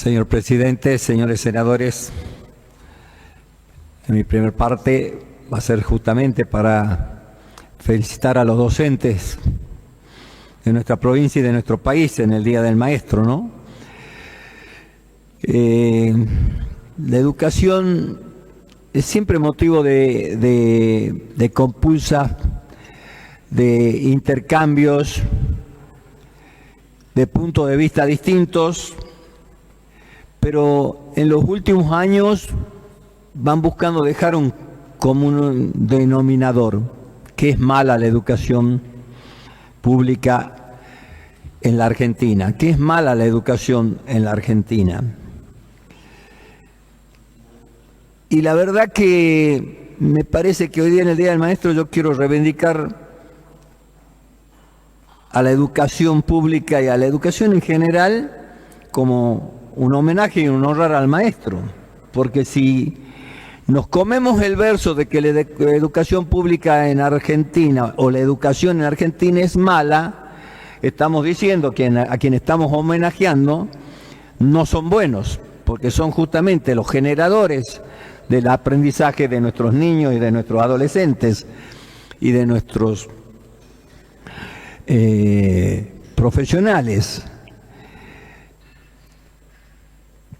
Señor presidente, señores senadores, en mi primer parte va a ser justamente para felicitar a los docentes de nuestra provincia y de nuestro país en el Día del Maestro, ¿no? La educación es siempre motivo de compulsa, de intercambios, de puntos de vista distintos, pero en los últimos años van buscando dejar un común denominador, que es mala la educación pública en la Argentina, que es mala la educación en la Argentina. Y la verdad que me parece que hoy día en el Día del Maestro yo quiero reivindicar a la educación pública y a la educación en general como un homenaje y un honrar al maestro, porque si nos comemos el verso de que la educación pública en Argentina o la educación en Argentina es mala, estamos diciendo que a quien estamos homenajeando no son buenos, porque son justamente los generadores del aprendizaje de nuestros niños y de nuestros adolescentes y de nuestros profesionales.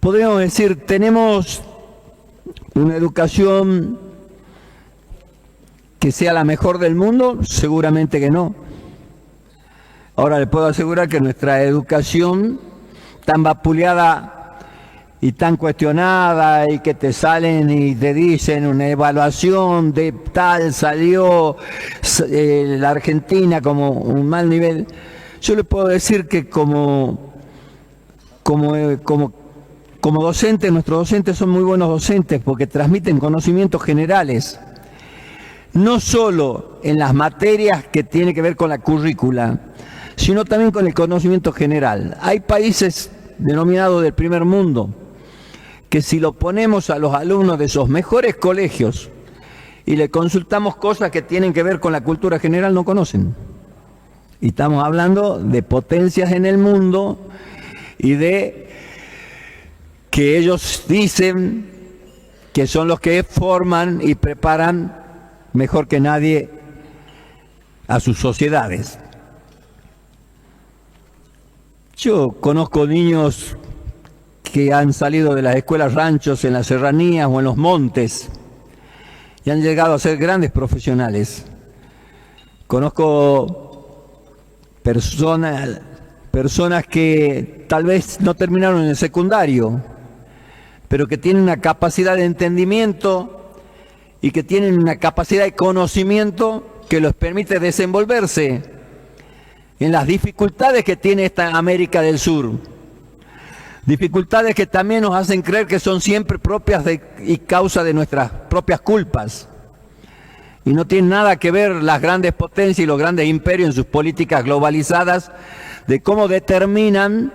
Podríamos decir, tenemos una educación que sea la mejor del mundo, seguramente que no. Ahora le puedo asegurar que nuestra educación tan vapuleada y tan cuestionada y que te salen y te dicen una evaluación de tal salió la Argentina como un mal nivel, yo le puedo decir que como docentes, nuestros docentes son muy buenos docentes porque transmiten conocimientos generales, no solo en las materias que tienen que ver con la currícula, sino también con el conocimiento general. Hay países denominados del primer mundo que si lo ponemos a los alumnos de esos mejores colegios y le consultamos cosas que tienen que ver con la cultura general, no conocen. Y estamos hablando de potencias en el mundo y de que ellos dicen que son los que forman y preparan mejor que nadie a sus sociedades. Yo conozco niños que han salido de las escuelas ranchos en las serranías o en los montes y han llegado a ser grandes profesionales. Conozco personas que tal vez no terminaron en el secundario, pero que tienen una capacidad de entendimiento y que tienen una capacidad de conocimiento que les permite desenvolverse en las dificultades que tiene esta América del Sur. Dificultades que también nos hacen creer que son siempre propias y causa de nuestras propias culpas. Y no tiene nada que ver las grandes potencias y los grandes imperios en sus políticas globalizadas de cómo determinan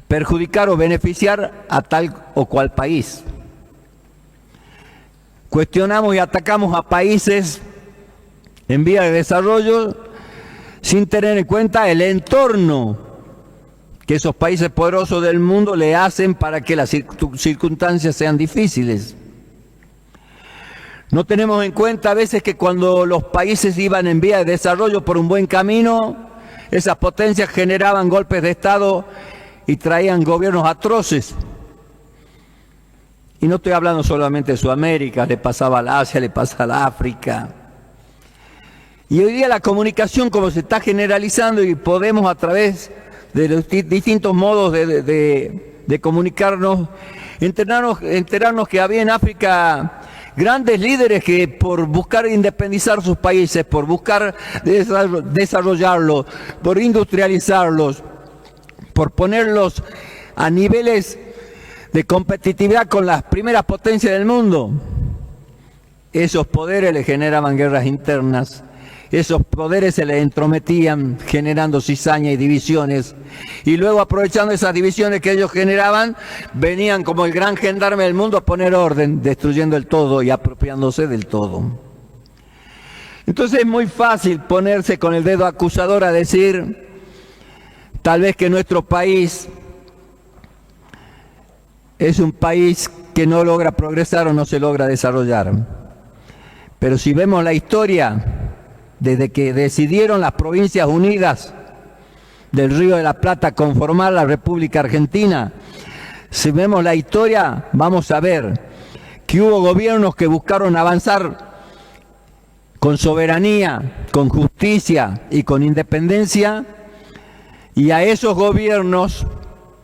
perjudicar o beneficiar a tal o cual país. Cuestionamos y atacamos a países en vía de desarrollo sin tener en cuenta el entorno que esos países poderosos del mundo le hacen para que las circunstancias sean difíciles. No tenemos en cuenta a veces que cuando los países iban en vía de desarrollo por un buen camino, esas potencias generaban golpes de Estado y traían gobiernos atroces. Y no estoy hablando solamente de Sudamérica, le pasaba al Asia, le pasa al África. Y hoy día la comunicación, como se está generalizando y podemos a través de los distintos modos de comunicarnos, enterarnos que había en África grandes líderes que por buscar independizar sus países, por buscar desarrollarlos, por industrializarlos, por ponerlos a niveles de competitividad con las primeras potencias del mundo, esos poderes le generaban guerras internas. Esos poderes se les entrometían generando cizaña y divisiones, y luego aprovechando esas divisiones que ellos generaban, venían como el gran gendarme del mundo a poner orden, destruyendo el todo y apropiándose del todo. Entonces es muy fácil ponerse con el dedo acusador a decir tal vez que nuestro país es un país que no logra progresar o no se logra desarrollar. Pero si vemos la historia, desde que decidieron las Provincias Unidas del Río de la Plata conformar la República Argentina, si vemos la historia, vamos a ver que hubo gobiernos que buscaron avanzar con soberanía, con justicia y con independencia, y a esos gobiernos,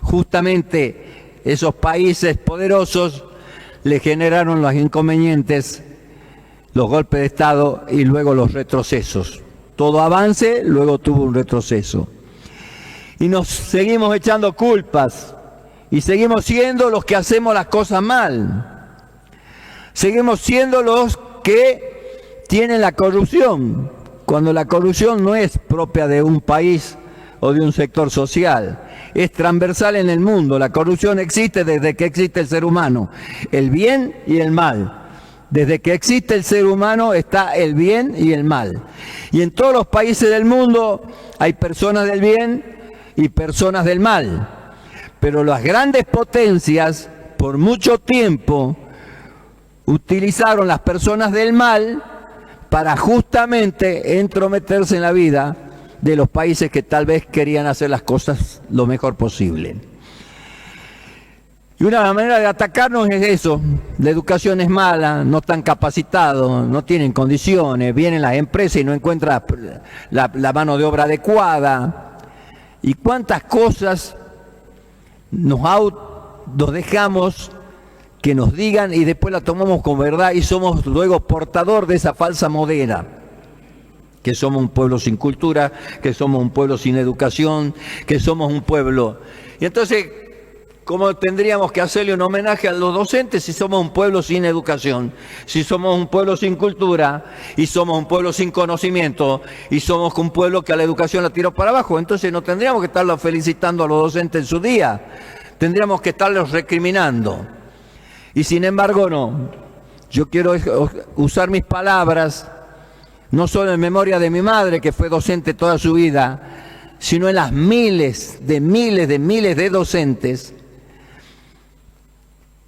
justamente esos países poderosos, le generaron los inconvenientes, los golpes de Estado y luego los retrocesos. Todo avance, luego tuvo un retroceso. Y nos seguimos echando culpas, y seguimos siendo los que hacemos las cosas mal. Seguimos siendo los que tienen la corrupción, cuando la corrupción no es propia de un país o de un sector social, es transversal en el mundo. La corrupción existe desde que existe el ser humano, el bien y el mal. Desde que existe el ser humano está el bien y el mal. Y en todos los países del mundo hay personas del bien y personas del mal. Pero las grandes potencias, por mucho tiempo, utilizaron las personas del mal para justamente entrometerse en la vida de los países que tal vez querían hacer las cosas lo mejor posible. Y una manera de atacarnos es eso: la educación es mala, no están capacitados, no tienen condiciones, vienen las empresas y no encuentran la mano de obra adecuada. Y cuántas cosas nos dejamos que nos digan y después la tomamos como verdad y somos luego portador de esa falsa modera. Que somos un pueblo sin cultura, que somos un pueblo sin educación, que somos un pueblo. Y entonces, ¿cómo tendríamos que hacerle un homenaje a los docentes si somos un pueblo sin educación? Si somos un pueblo sin cultura y somos un pueblo sin conocimiento y somos un pueblo que a la educación la tiró para abajo. Entonces no tendríamos que estarlos felicitando a los docentes en su día, tendríamos que estarlos recriminando. Y sin embargo no, yo quiero usar mis palabras no solo en memoria de mi madre, que fue docente toda su vida, sino en las miles de docentes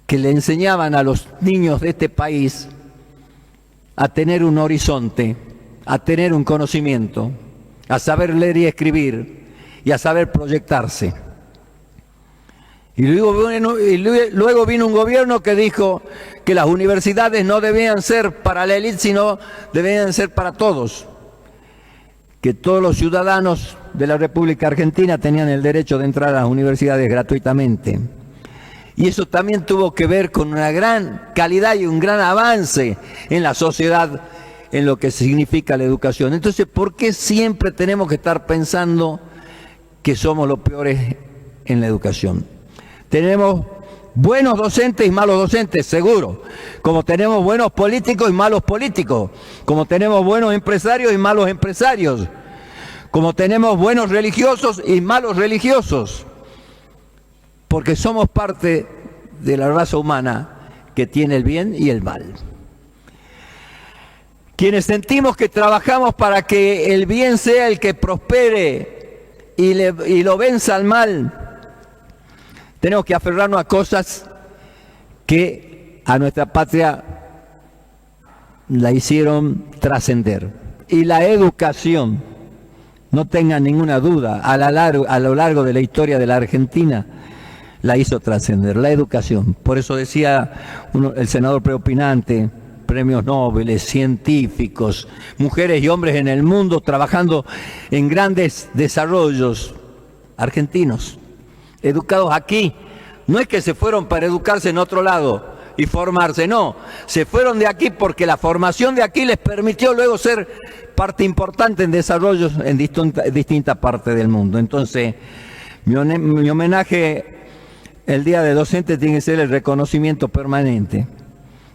que le enseñaban a los niños de este país a tener un horizonte, a tener un conocimiento, a saber leer y escribir y a saber proyectarse. Y luego vino un gobierno que dijo que las universidades no debían ser para la élite, sino debían ser para todos. Que todos los ciudadanos de la República Argentina tenían el derecho de entrar a las universidades gratuitamente. Y eso también tuvo que ver con una gran calidad y un gran avance en la sociedad en lo que significa la educación. Entonces, ¿por qué siempre tenemos que estar pensando que somos los peores en la educación? Tenemos buenos docentes y malos docentes, seguro. Como tenemos buenos políticos y malos políticos. Como tenemos buenos empresarios y malos empresarios. Como tenemos buenos religiosos y malos religiosos. Porque somos parte de la raza humana que tiene el bien y el mal. Quienes sentimos que trabajamos para que el bien sea el que prospere y lo venza al mal, tenemos que aferrarnos a cosas que a nuestra patria la hicieron trascender. Y la educación, no tengan ninguna duda, a lo largo de la historia de la Argentina, la hizo trascender, la educación. Por eso decía el senador preopinante, premios Nobel, científicos, mujeres y hombres en el mundo trabajando en grandes desarrollos argentinos, educados aquí. No es que se fueron para educarse en otro lado y formarse, no, se fueron de aquí porque la formación de aquí les permitió luego ser parte importante en desarrollos en distintas partes del mundo. Entonces, mi homenaje el Día de Docente tiene que ser el reconocimiento permanente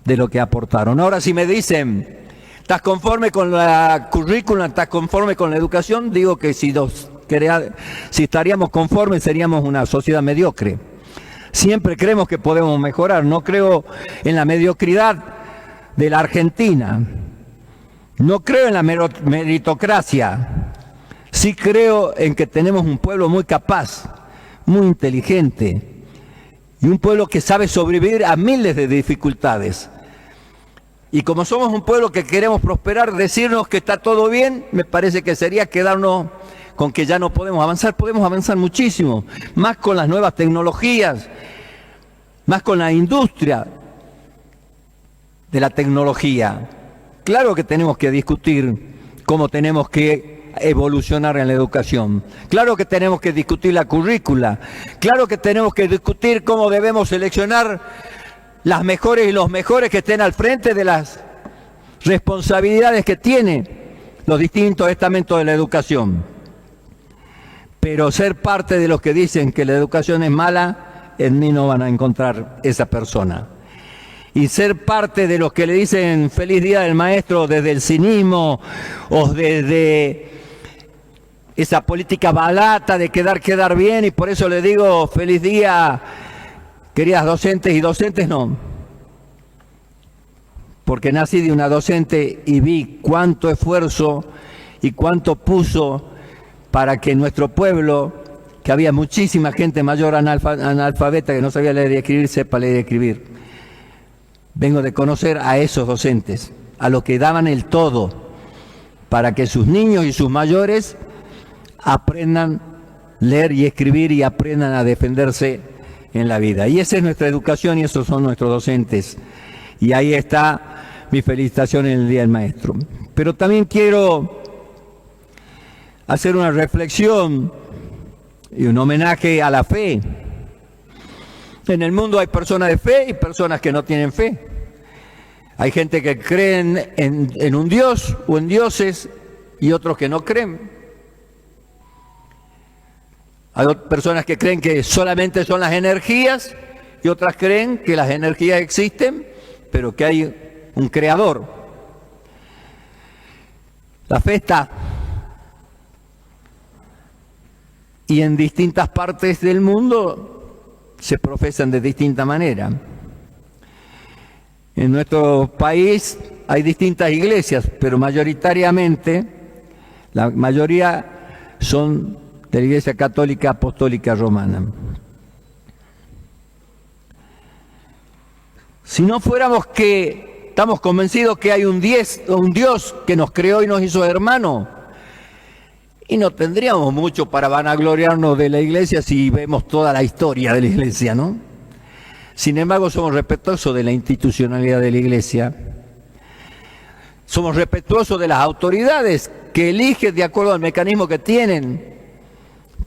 de lo que aportaron. Ahora, si me dicen, ¿estás conforme con la currícula? ¿Estás conforme con la educación? Digo que si estaríamos conformes seríamos una sociedad mediocre. Siempre creemos que podemos mejorar. No creo en la mediocridad de la Argentina. No creo en la meritocracia. Sí creo en que tenemos un pueblo muy capaz, muy inteligente y un pueblo que sabe sobrevivir a miles de dificultades. Y como somos un pueblo que queremos prosperar, decirnos que está todo bien, me parece que sería quedarnos con que ya no podemos avanzar. Podemos avanzar muchísimo, más con las nuevas tecnologías, más con la industria de la tecnología. Claro que tenemos que discutir cómo tenemos que evolucionar en la educación. Claro que tenemos que discutir la currícula. Claro que tenemos que discutir cómo debemos seleccionar las mejores y los mejores que estén al frente de las responsabilidades que tienen los distintos estamentos de la educación. Pero ser parte de los que dicen que la educación es mala, en mí no van a encontrar esa persona. Y ser parte de los que le dicen feliz día del maestro desde el cinismo o desde esa política barata de quedar bien, y por eso le digo feliz día, queridas docentes y docentes, no. Porque nací de una docente y vi cuánto esfuerzo y cuánto puso para que nuestro pueblo, que había muchísima gente mayor analfabeta que no sabía leer y escribir, sepa leer y escribir. Vengo de conocer a esos docentes, a los que daban el todo para que sus niños y sus mayores aprendan a leer y escribir y aprendan a defenderse en la vida. Y esa es nuestra educación y esos son nuestros docentes. Y ahí está mi felicitación en el Día del Maestro. Pero también quiero hacer una reflexión y un homenaje a la fe. En el mundo hay personas de fe y personas que no tienen fe. Hay gente que cree en un Dios o en dioses y otros que no creen. Hay personas que creen que solamente son las energías y otras creen que las energías existen, pero que hay un creador. La fe está. Y en distintas partes del mundo se profesan de distinta manera. En nuestro país hay distintas iglesias, pero mayoritariamente, la mayoría son de la Iglesia Católica Apostólica Romana. Si no fuéramos que estamos convencidos que hay un Dios que nos creó y nos hizo hermanos, y no tendríamos mucho para vanagloriarnos de la iglesia si vemos toda la historia de la iglesia, ¿no? Sin embargo, somos respetuosos de la institucionalidad de la iglesia. Somos respetuosos de las autoridades que eligen de acuerdo al mecanismo que tienen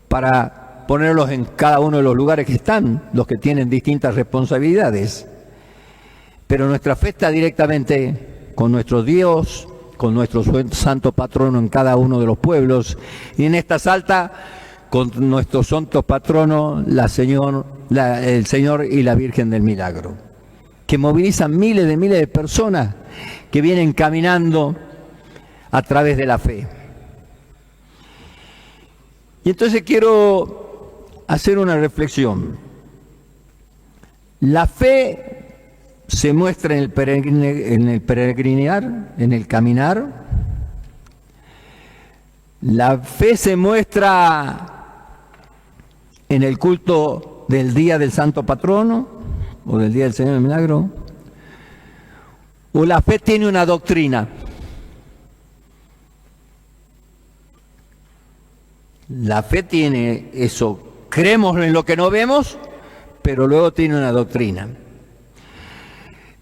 para ponerlos en cada uno de los lugares que están, los que tienen distintas responsabilidades. Pero nuestra fe está directamente con nuestro Dios, con nuestro santo patrono en cada uno de los pueblos, y en esta Salta con nuestro santo patrono, el Señor y la Virgen del Milagro, que movilizan miles de personas que vienen caminando a través de la fe. Y entonces quiero hacer una reflexión. La fe se muestra en el peregrinar, en el caminar. La fe se muestra en el culto del Día del Santo Patrono o del Día del Señor del Milagro. O la fe tiene una doctrina. La fe tiene eso. Creemos en lo que no vemos, pero luego tiene una doctrina.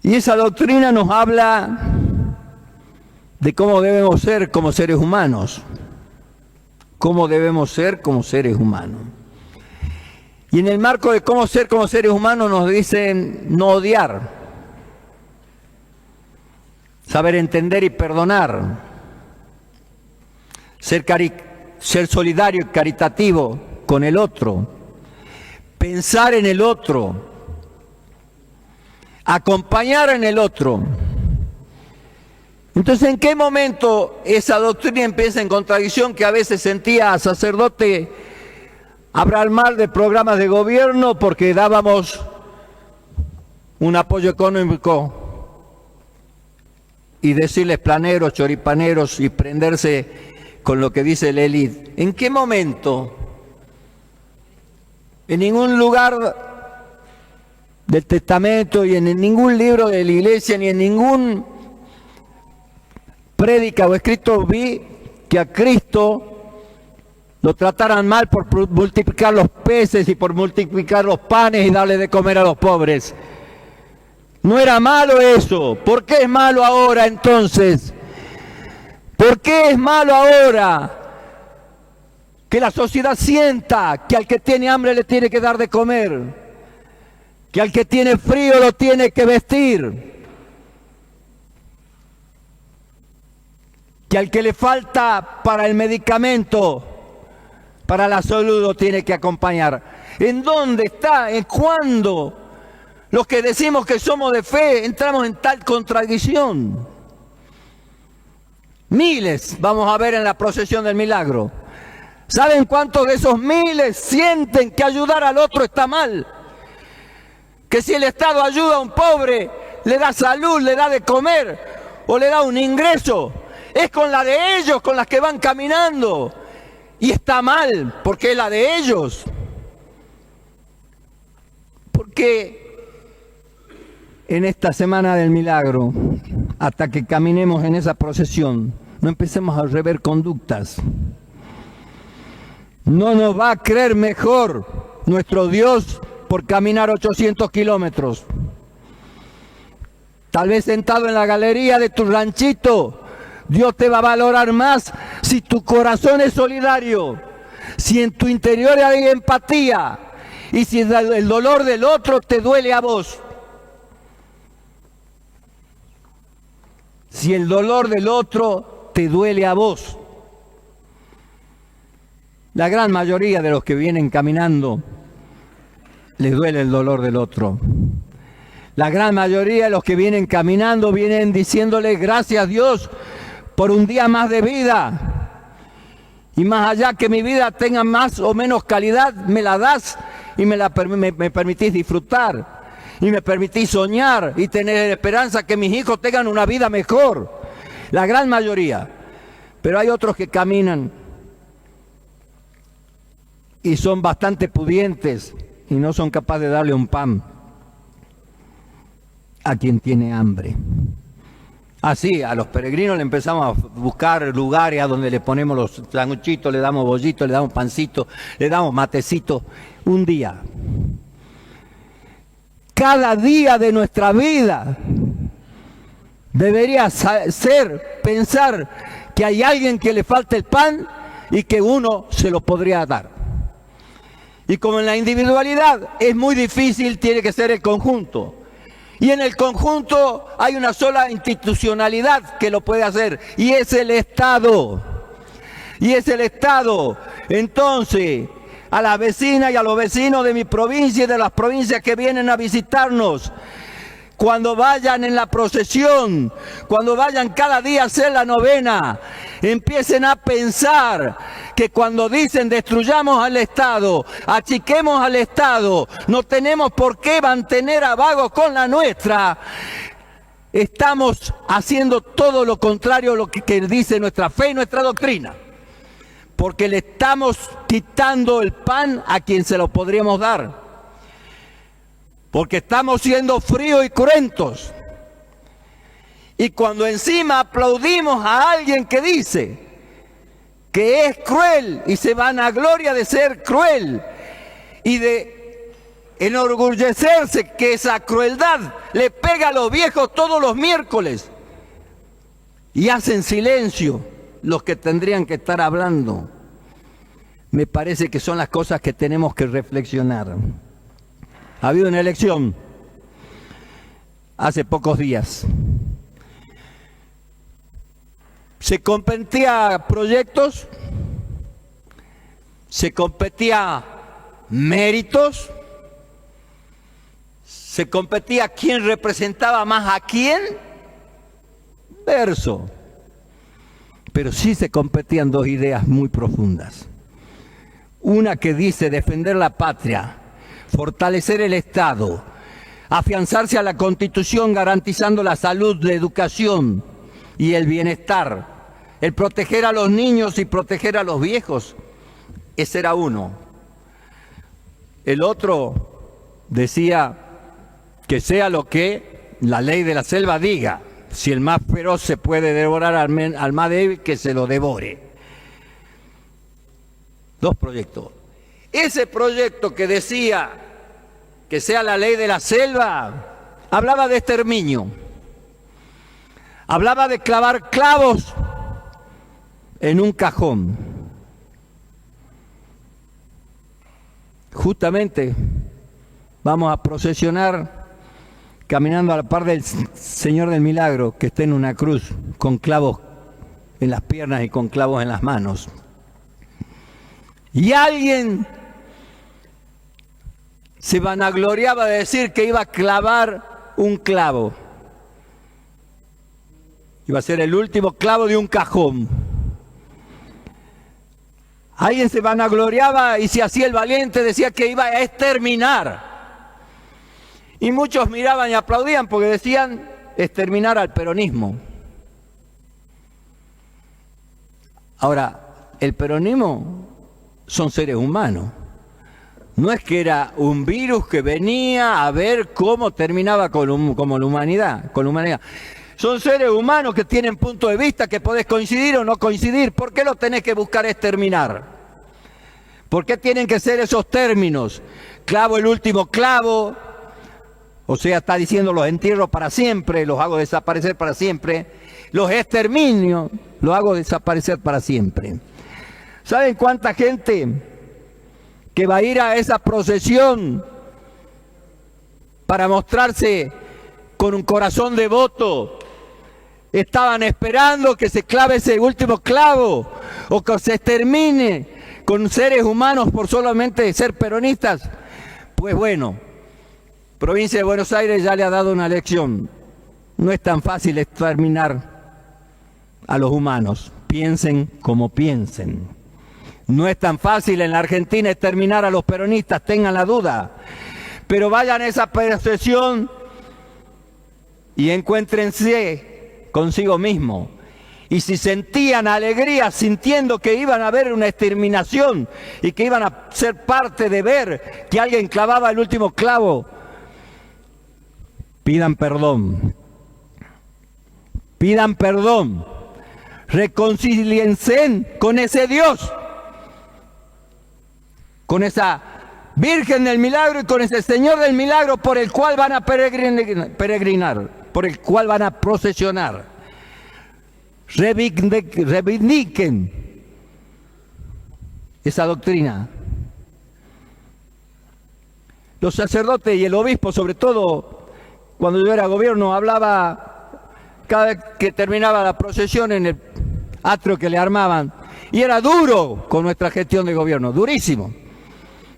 Y esa doctrina nos habla de cómo debemos ser como seres humanos. Cómo debemos ser como seres humanos. Y en el marco de cómo ser como seres humanos nos dicen no odiar, saber entender y perdonar, ser solidario y caritativo con el otro, pensar en el otro, acompañar en el otro. Entonces, ¿en qué momento esa doctrina empieza en contradicción que a veces sentía a sacerdote hablar mal de programas de gobierno porque dábamos un apoyo económico y decirles planeros, choripaneros y prenderse con lo que dice la élite? ¿En qué momento? En ningún lugar del Testamento y en ningún libro de la iglesia ni en ningún prédica o escrito vi que a Cristo lo trataran mal por multiplicar los peces y por multiplicar los panes y darle de comer a los pobres. No era malo eso. ¿Por qué es malo ahora entonces? ¿Por qué es malo ahora que la sociedad sienta que al que tiene hambre le tiene que dar de comer, que al que tiene frío lo tiene que vestir, que al que le falta para el medicamento, para la salud lo tiene que acompañar? ¿En dónde está? ¿En cuándo los que decimos que somos de fe entramos en tal contradicción? Miles vamos a ver en la procesión del milagro. ¿Saben cuántos de esos miles sienten que ayudar al otro está mal? Que si el Estado ayuda a un pobre, le da salud, le da de comer o le da un ingreso, es con la de ellos con las que van caminando. Y está mal, porque es la de ellos. Porque en esta semana del milagro, hasta que caminemos en esa procesión, no empecemos a rever conductas. No nos va a creer mejor nuestro Dios por caminar 800 kilómetros. Tal vez sentado en la galería de tu ranchito, Dios te va a valorar más si tu corazón es solidario, si en tu interior hay empatía y si el dolor del otro te duele a vos. Si el dolor del otro te duele a vos. La gran mayoría de los que vienen caminando les duele el dolor del otro. La gran mayoría de los que vienen caminando vienen diciéndole gracias Dios por un día más de vida. Y más allá que mi vida tenga más o menos calidad, me la das y me permitís disfrutar. Y me permitís soñar y tener esperanza que mis hijos tengan una vida mejor. La gran mayoría. Pero hay otros que caminan y son bastante pudientes y no son capaces de darle un pan a quien tiene hambre. Así, a los peregrinos le empezamos a buscar lugares a donde le ponemos los sanguchitos, le damos bollitos, le damos pancitos, le damos matecitos. Un día. Cada día de nuestra vida debería ser pensar que hay alguien que le falta el pan y que uno se lo podría dar. Y como en la individualidad es muy difícil, tiene que ser el conjunto. Y en el conjunto hay una sola institucionalidad que lo puede hacer, y es el Estado. Y es el Estado. Entonces, a las vecinas y a los vecinos de mi provincia y de las provincias que vienen a visitarnos, cuando vayan en la procesión, cuando vayan cada día a hacer la novena, empiecen a pensar que cuando dicen destruyamos al Estado, achiquemos al Estado, no tenemos por qué mantener a vagos con la nuestra, estamos haciendo todo lo contrario a lo que dice nuestra fe y nuestra doctrina. Porque le estamos quitando el pan a quien se lo podríamos dar. Porque estamos siendo fríos y cruentos. Y cuando encima aplaudimos a alguien que dice que es cruel y se vanagloria de ser cruel y de enorgullecerse que esa crueldad le pega a los viejos todos los miércoles y hacen silencio los que tendrían que estar hablando, me parece que son las cosas que tenemos que reflexionar. Ha habido una elección hace pocos días. Se competía proyectos, se competía méritos, se competía quién representaba más a quién, verso. Pero sí se competían dos ideas muy profundas. Una que dice defender la patria, fortalecer el Estado, afianzarse a la Constitución garantizando la salud, la educación y el bienestar, el proteger a los niños y proteger a los viejos. Ese era uno. El otro decía que sea lo que la ley de la selva diga. Si el más feroz se puede devorar al más débil, que se lo devore. 2 proyectos. Ese proyecto que decía que sea la ley de la selva, hablaba de exterminio. Hablaba de clavar clavos en un cajón. Justamente vamos a procesionar caminando a la par del Señor del Milagro, que está en una cruz con clavos en las piernas y con clavos en las manos. Y alguien se vanagloriaba de decir que iba a clavar un clavo. Iba a ser el último clavo de un cajón. Alguien se vanagloriaba y se hacía el valiente, decía que iba a exterminar. Y muchos miraban y aplaudían porque decían exterminar al peronismo. Ahora, el peronismo son seres humanos. No es que era un virus que venía a ver cómo terminaba con la humanidad. Son seres humanos que tienen punto de vista, que podés coincidir o no coincidir. ¿Por qué lo tenés que buscar exterminar? ¿Por qué tienen que ser esos términos? Clavo el último clavo, o sea, está diciendo los entierro para siempre, los hago desaparecer para siempre. Los exterminio, los hago desaparecer para siempre. ¿Saben cuánta gente que va a ir a esa procesión para mostrarse con un corazón devoto estaban esperando que se clave ese último clavo o que se extermine con seres humanos por solamente ser peronistas? Pues bueno, Provincia de Buenos Aires ya le ha dado una lección. No es tan fácil exterminar a los humanos, piensen como piensen. No es tan fácil en la Argentina exterminar a los peronistas, tengan la duda. Pero vayan a esa procesión y encuéntrense consigo mismo. Y si sentían alegría sintiendo que iban a ver una exterminación y que iban a ser parte de ver que alguien clavaba el último clavo, pidan perdón. Pidan perdón. Reconcíliense con ese Dios, con esa Virgen del Milagro y con ese Señor del Milagro por el cual van a peregrinar, por el cual van a procesionar. Reivindiquen esa doctrina. Los sacerdotes y el obispo, sobre todo cuando yo era gobierno, hablaba cada vez que terminaba la procesión en el atrio que le armaban, y era duro con nuestra gestión de gobierno, durísimo.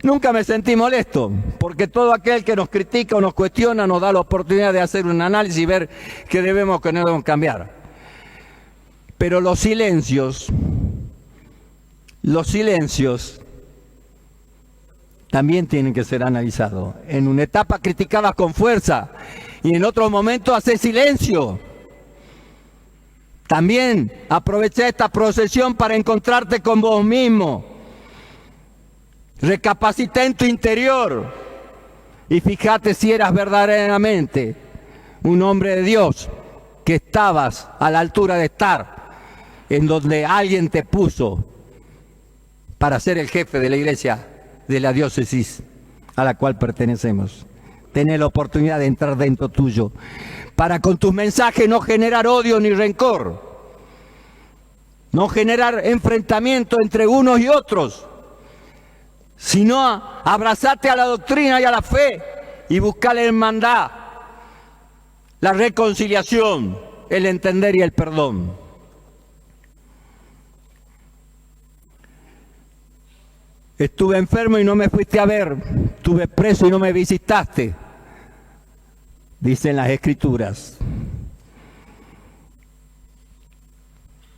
Nunca me sentí molesto, porque todo aquel que nos critica o nos cuestiona nos da la oportunidad de hacer un análisis y ver qué debemos o qué no debemos cambiar. Pero los silencios también tienen que ser analizados. En una etapa criticabas con fuerza y en otro momento haces silencio. También aproveché esta procesión para encontrarte con vos mismo. Recapacita en tu interior y fíjate si eras verdaderamente un hombre de Dios, que estabas a la altura de estar en donde alguien te puso para ser el jefe de la iglesia de la diócesis a la cual pertenecemos. Tenés la oportunidad de entrar dentro tuyo para con tus mensajes no generar odio ni rencor, no generar enfrentamiento entre unos y otros, sino abrazate a la doctrina y a la fe y buscar la hermandad, la reconciliación, el entender y el perdón. Estuve enfermo y no me fuiste a ver, estuve preso y no me visitaste, dicen las Escrituras.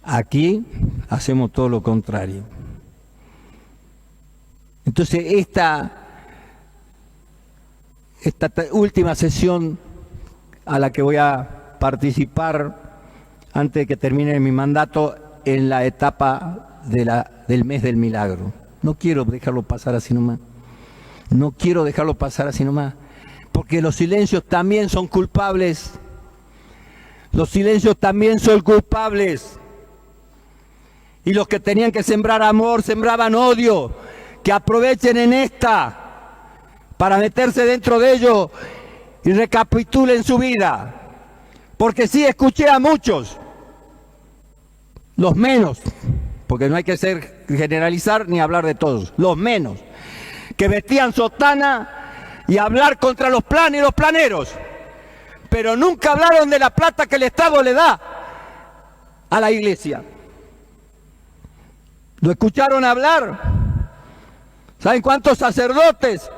Aquí hacemos todo lo contrario. Entonces esta última sesión a la que voy a participar antes de que termine mi mandato en la etapa del mes del milagro. No quiero dejarlo pasar así nomás. No quiero dejarlo pasar así nomás. porque los silencios también son culpables. Los silencios también son culpables. Y los que tenían que sembrar amor, sembraban odio. Que aprovechen en esta para meterse dentro de ello y recapitulen su vida. Porque sí, escuché a muchos, los menos, porque no hay que generalizar ni hablar de todos, los menos, que vestían sotana y hablar contra los planes y los planeros, pero nunca hablaron de la plata que el Estado le da a la iglesia. ¿Lo escucharon hablar? ¿Saben cuántos sacerdotes?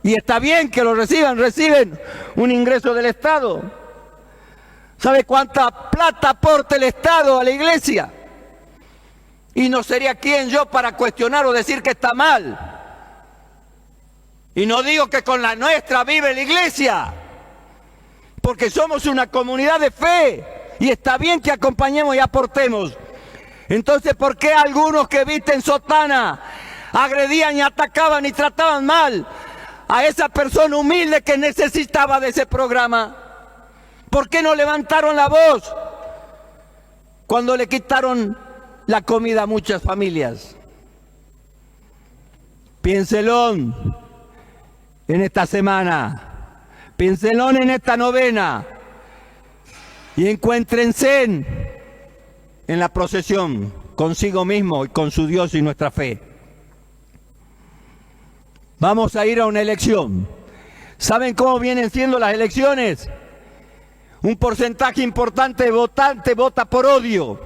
Y está bien que lo reciben un ingreso del Estado. ¿Sabe cuánta plata aporta el Estado a la iglesia? Y no sería quién yo para cuestionar o decir que está mal. Y no digo que con la nuestra vive la iglesia, porque somos una comunidad de fe y está bien que acompañemos y aportemos. Entonces, ¿por qué algunos que visten sotana agredían y atacaban y trataban mal a esa persona humilde que necesitaba de ese programa? ¿Por qué no levantaron la voz cuando le quitaron la comida a muchas familias? Piénselo en esta semana, piénselo en esta novena y encuéntrense en la procesión consigo mismo y con su Dios y nuestra fe. Vamos a ir a una elección. ¿Saben cómo vienen siendo las elecciones? Un porcentaje importante de votantes vota por odio.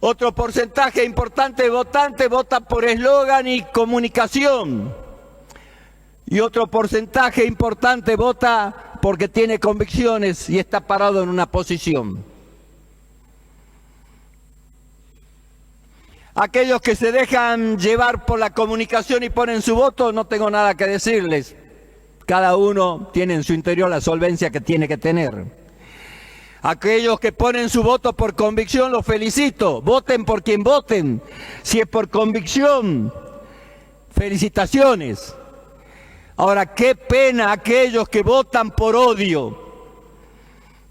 Otro porcentaje importante de votantes vota por eslogan y comunicación. Y otro porcentaje importante vota porque tiene convicciones y está parado en una posición. Aquellos que se dejan llevar por la comunicación y ponen su voto, no tengo nada que decirles. Cada uno tiene en su interior la solvencia que tiene que tener. Aquellos que ponen su voto por convicción, los felicito. Voten por quien voten. Si es por convicción, felicitaciones. Ahora, qué pena aquellos que votan por odio.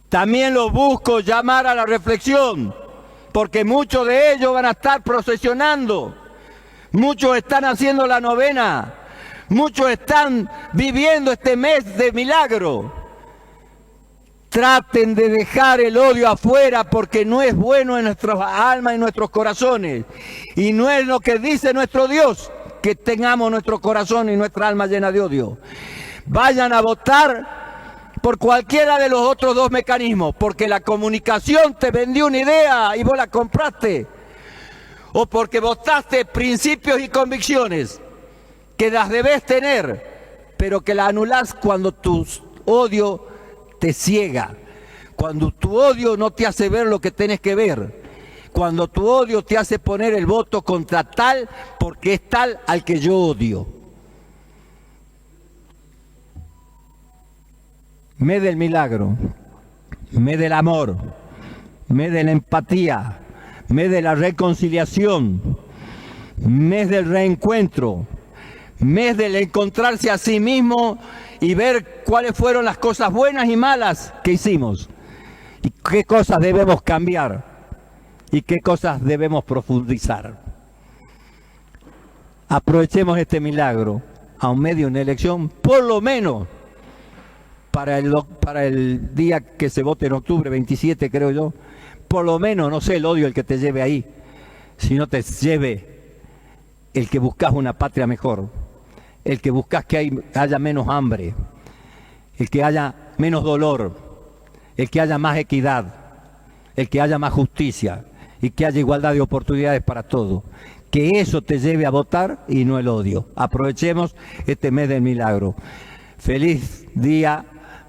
También los busco llamar a la reflexión, porque muchos de ellos van a estar procesionando. Muchos están haciendo la novena. Muchos están viviendo este mes de milagro. Traten de dejar el odio afuera porque no es bueno en nuestras almas y nuestros corazones. Y no es lo que dice nuestro Dios, que tengamos nuestro corazón y nuestra alma llena de odio. Vayan a votar por cualquiera de los otros dos mecanismos, porque la comunicación te vendió una idea y vos la compraste. O porque votaste principios y convicciones que las debes tener, pero que las anulás cuando tu odio te ciega, cuando tu odio no te hace ver lo que tenés que ver, cuando tu odio te hace poner el voto contra tal porque es tal al que yo odio. Mes del milagro, mes del amor, mes de la empatía, mes de la reconciliación, mes del reencuentro, mes del encontrarse a sí mismo y ver cuáles fueron las cosas buenas y malas que hicimos y qué cosas debemos cambiar y qué cosas debemos profundizar. Aprovechemos este milagro a un medio de una elección, por lo menos para el día que se vote en octubre 27, creo yo, por lo menos, no sé el odio el que te lleve ahí, sino te lleve el que buscas una patria mejor, el que buscas que haya menos hambre, el que haya menos dolor, el que haya más equidad, el que haya más justicia y que haya igualdad de oportunidades para todos. Que eso te lleve a votar y no el odio. Aprovechemos este mes del milagro. Feliz día,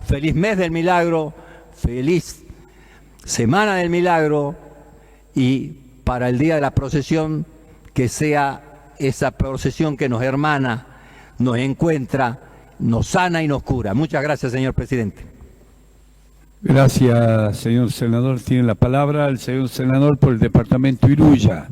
feliz mes del milagro, feliz semana del milagro y para el día de la procesión que sea esa procesión que nos hermana, nos encuentra, nos sana y nos cura. Muchas gracias, señor presidente. Gracias, señor senador. Tiene la palabra el señor senador por el departamento Iruya.